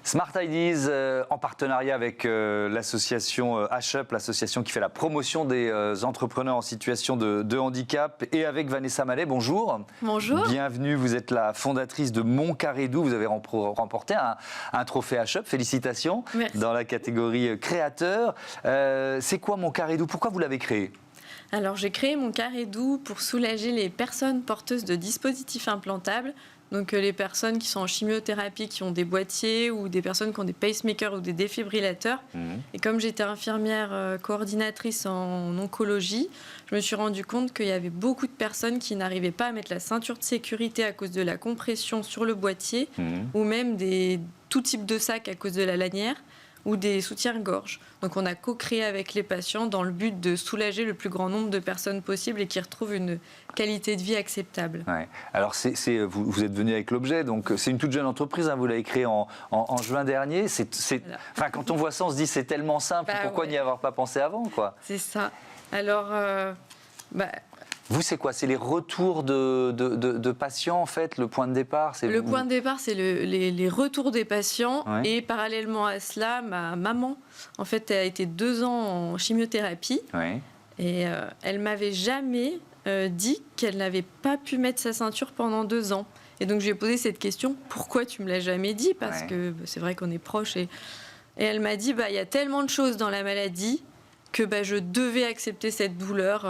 Smart Ideas, en partenariat avec l'association HUP, l'association qui fait la promotion des entrepreneurs en situation de handicap, et avec Vanessa Mallet. Bonjour. Bonjour. Bienvenue, vous êtes la fondatrice de Mon Carré Doux. Vous avez remporté un trophée HUP, félicitations. Merci. Dans la catégorie créateur. C'est quoi Mon Carré Doux? Pourquoi vous l'avez créé? Alors, j'ai créé Mon Carré Doux pour soulager les personnes porteuses de dispositifs implantables. Donc, les personnes qui sont en chimiothérapie, qui ont des boîtiers, ou des personnes qui ont des pacemakers ou des défibrillateurs. Et comme j'étais infirmière coordinatrice en oncologie, je me suis rendu compte qu'il y avait beaucoup de personnes qui n'arrivaient pas à mettre la ceinture de sécurité à cause de la compression sur le boîtier, ou même tout type de sac à cause de la lanière, ou des soutiens-gorge. Donc on a co-créé avec les patients dans le but de soulager le plus grand nombre de personnes possible et qui retrouvent une qualité de vie acceptable. Ouais. Alors vous êtes venu avec l'objet, donc c'est une toute jeune entreprise, hein, vous l'avez créée en juin dernier. Voilà. Enfin, quand on voit ça, on se dit c'est tellement simple, pourquoi n'y avoir pas pensé avant, quoi? C'est ça. Alors, vous, c'est quoi? C'est les retours de patients, en fait, le point de départ? Le point de départ, c'est les retours des patients. Ouais. Et parallèlement à cela, ma maman, en fait, a été 2 ans en chimiothérapie. Ouais. Et elle m'avait jamais dit qu'elle n'avait pas pu mettre sa ceinture pendant 2 ans. Et donc, je lui ai posé cette question, pourquoi tu me l'as jamais dit? Parce que c'est vrai qu'on est proches. Et elle m'a dit, il y a tellement de choses dans la maladie que je devais accepter cette douleur.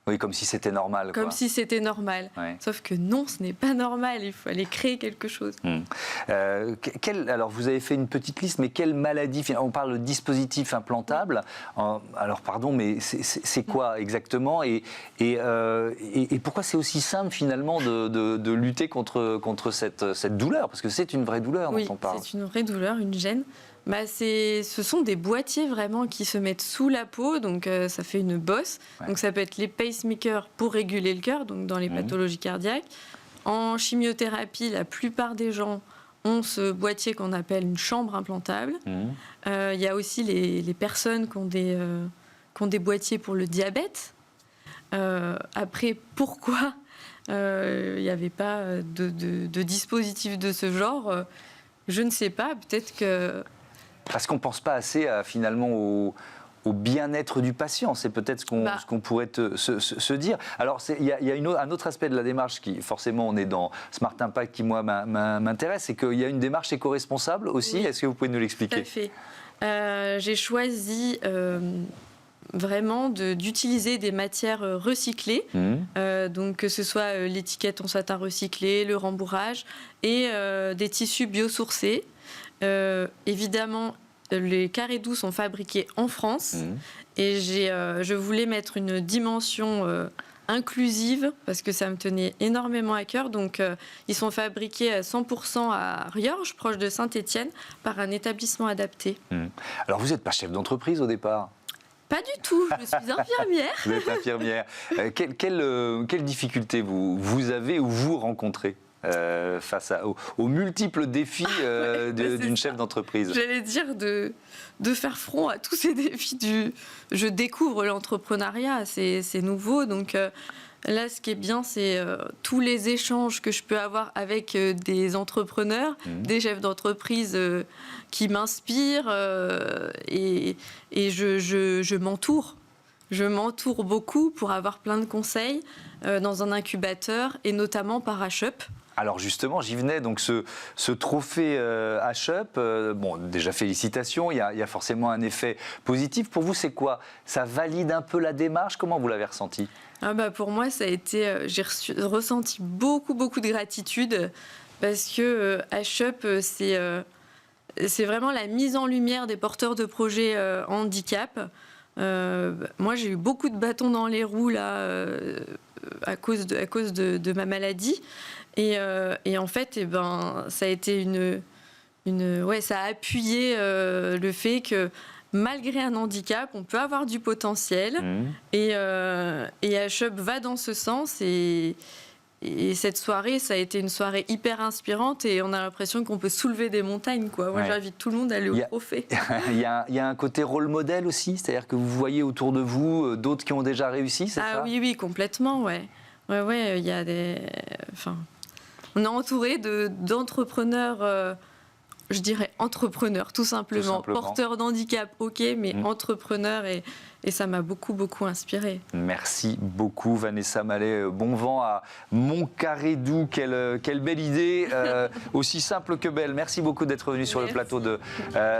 Oui, comme si c'était normal. Comme si c'était normal. Ouais. Sauf que non, ce n'est pas normal. Il fallait créer quelque chose. Alors, vous avez fait une petite liste, mais quelle maladie? On parle de dispositif implantable. Alors, pardon, mais c'est quoi exactement? Et pourquoi c'est aussi simple, finalement, de lutter contre cette douleur? Parce que c'est une vraie douleur dont on parle. Oui, c'est une vraie douleur, une gêne. Ce sont des boîtiers vraiment qui se mettent sous la peau, donc ça fait une bosse. Ouais. Donc ça peut être les pacemakers pour réguler le cœur, donc dans les pathologies cardiaques. En chimiothérapie, la plupart des gens ont ce boîtier qu'on appelle une chambre implantable. Il y a aussi les personnes qui ont des boîtiers pour le diabète. Après, pourquoi il n'y avait pas de dispositif de ce genre? Je ne sais pas, peut-être que... Parce qu'on ne pense pas assez finalement au bien-être du patient, c'est peut-être ce qu'on pourrait se dire. Alors, il y a un autre aspect de la démarche qui, forcément, on est dans Smart Impact qui, moi, m'intéresse, c'est qu'il y a une démarche éco-responsable aussi. Oui. Est-ce que vous pouvez nous l'expliquer? Tout à fait. J'ai choisi vraiment d'utiliser des matières recyclées, donc que ce soit l'étiquette en satin recyclé, le rembourrage, et des tissus biosourcés. Évidemment, les carrés doux sont fabriqués en France, et je voulais mettre une dimension inclusive parce que ça me tenait énormément à cœur. Donc, ils sont fabriqués à 100% à Riorges, proche de Saint-Étienne, par un établissement adapté. Alors, vous n'êtes pas chef d'entreprise au départ? Pas du tout, je suis infirmière. Vous êtes infirmière. Quelles difficultés vous avez ou vous rencontrez face aux multiples défis d'une chef d'entreprise? J'allais dire de faire front à tous ces défis. Je découvre l'entrepreneuriat, c'est nouveau. Donc là, ce qui est bien, c'est tous les échanges que je peux avoir avec des entrepreneurs, des chefs d'entreprise qui m'inspirent, et je m'entoure. Je m'entoure beaucoup pour avoir plein de conseils dans un incubateur, et notamment par HUP. Alors justement, j'y venais, donc ce trophée HUP, bon, déjà félicitations, il y a forcément un effet positif. Pour vous, c'est quoi? Ça valide un peu la démarche? Comment vous l'avez ressenti? Pour moi, ça a été, j'ai ressenti beaucoup de gratitude, parce que HUP, c'est vraiment la mise en lumière des porteurs de projets handicap. Moi, j'ai eu beaucoup de bâtons dans les roues là, à cause de ma maladie, et en fait, ça a été ça a appuyé le fait que malgré un handicap, on peut avoir du potentiel, et HUP va dans ce sens, et cette soirée, ça a été une soirée hyper inspirante, et on a l'impression qu'on peut soulever des montagnes, quoi. Moi, j'invite tout le monde à aller au trophée. Il y a un côté rôle modèle aussi, c'est-à-dire que vous voyez autour de vous d'autres qui ont déjà réussi, c'est ça? Oui, complètement, ouais. Il y a on est entouré d'entrepreneurs je dirais entrepreneur, tout simplement. Porteur d'handicap, ok, mais entrepreneur, et ça m'a beaucoup, beaucoup inspiré. Merci beaucoup, Vanessa Mallet. Bon vent à Montcarré-Doux. Quelle belle idée, aussi simple que belle. Merci beaucoup d'être venu sur le plateau de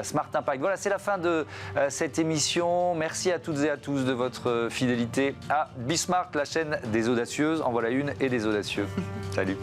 Smart Impact. Voilà, c'est la fin de cette émission. Merci à toutes et à tous de votre fidélité à Bismart, la chaîne des audacieuses. En voilà une et des audacieux. Salut.